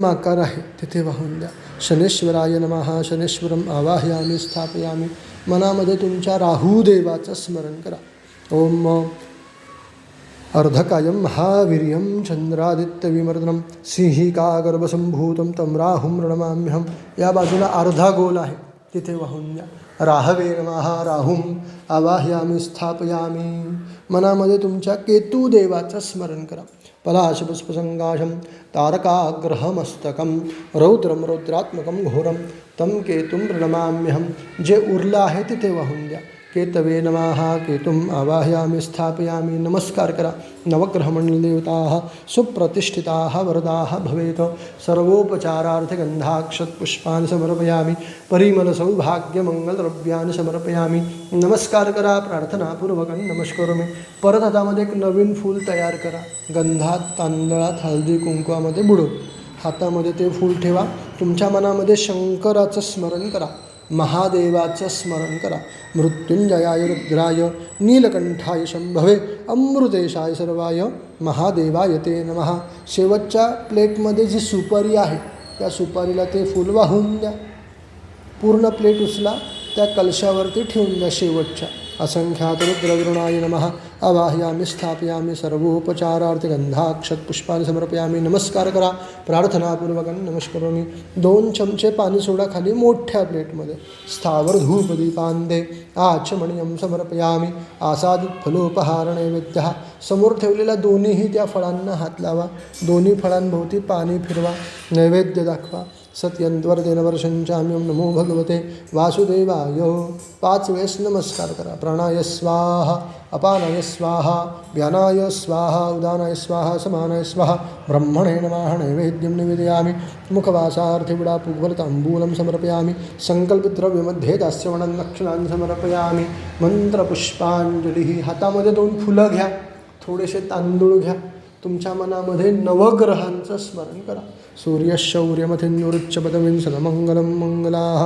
आकार आहे तिथे वाहून द्या. शनेश्वराय नमः. शनेश्वरम आवाहयामी स्थापयामी. मनामध्ये तुमच्या राहूदेवाचं स्मरण करा. ओम अर्धकायं महावीर्यं चंद्रादित्यविमर्दनं सिंहिका गर्भसंभूतं तं राहुं प्रणमाम्यहं. या बाजूला अर्धा गोल आहे तिथे वाहून द्या. राहवे नमः. राहुं आवाहयामी स्थापयामी. मनामध्ये तुमच्या केतुदेवाचं स्मरण करा. पलाशपुष्पसंकाशं तारकाग्रहमस्तकं रौद्रं रौद्रात्मकं घोरं तं केतुं प्रणमाम्यहं. जे उरलं आहे तिथे वाहून द्या. केतवे नमः. केतुं आवाहयामी स्थापयामी. नमस्कार करा. नवग्रहमंडलदेवताः सुप्रतिष्ठिताः वरदाः भवेत्. सर्वोपचारार्थगन्धाक्षतपुष्पान् समर्पयामी. परिमलसौभाग्यमंगलद्रव्यान् समर्पयामी. नमस्कार करा. प्रार्थनापूर्वकं नमस्कारोमि. परत हातामध्ये एक नवीन फूल तयार करा. गंधात, तांदळात, हळदी कुंकवामध्ये बुडवून हातामध्ये ते फूल ठेवा. तुमच्या मनामध्ये शंकराचं स्मरण करा. महादेवाचं स्मरण करा. मृत्युंजयाय रुद्राय नीलकंठाय शंभवे अमृतेशाय सर्वाय महादेवाय ते नमः. शेवटच्या प्लेटमध्ये जी सुपारी आहे त्या सुपारीला ते फूल वाहून द्या. पूर्ण प्लेट उचला, त्या कलशावरती ठेवून द्या. शेवटच्या असंख्यात रुद्रगुणाय नमः. आवाहयामी स्थापयामी. सर्वोपचारार्थ गंधाक्षतपुष्पान् समर्पयामी. नमस्कार करा. प्रार्थनापूर्वकं नमस्कारोमि. 2 चमचे पाणी सोडा खाली मोठ्या प्लेटमध्ये. स्थावर धूपदीपांदे आचमणीयं समर्पयामी. आसादित फलोपहार नैवेद्यः. समोर ठेवलेल्या दोन्हीही त्या फळांना हात लावा. दोन्ही फळांभोवती पाणी फिरवा. नैवेद्य दाखवा. सत्यंद्वर्देन वर्षंचाम्यं नमो भगवते वासुदेवाय. 5 वेळेस नमस्कार करा. प्राणाय स्वाहा. अपानाय स्वाहा. व्यानाय स्वाहा. उदानाय स्वाहा. समानाय स्वाहा. ब्रह्मणे नमः. नैवेद्यं निवेदयामि. मुखवासार्थिविडापूर्वताम्बूलं समर्पयामि. संकल्पद्रव्यमध्ये दास्यवणं दक्षिणान् समर्पयामि. मंत्रपुष्पांजली. हातामध्ये 2 फुलं घ्या. थोडेसे तांदूळ घ्या. तुमच्या मनामध्ये नवग्रहांचं स्मरण करा. सूर्यशौर्यमथिन्नुरुच्च पदविंसलमंगलं मंगलाः.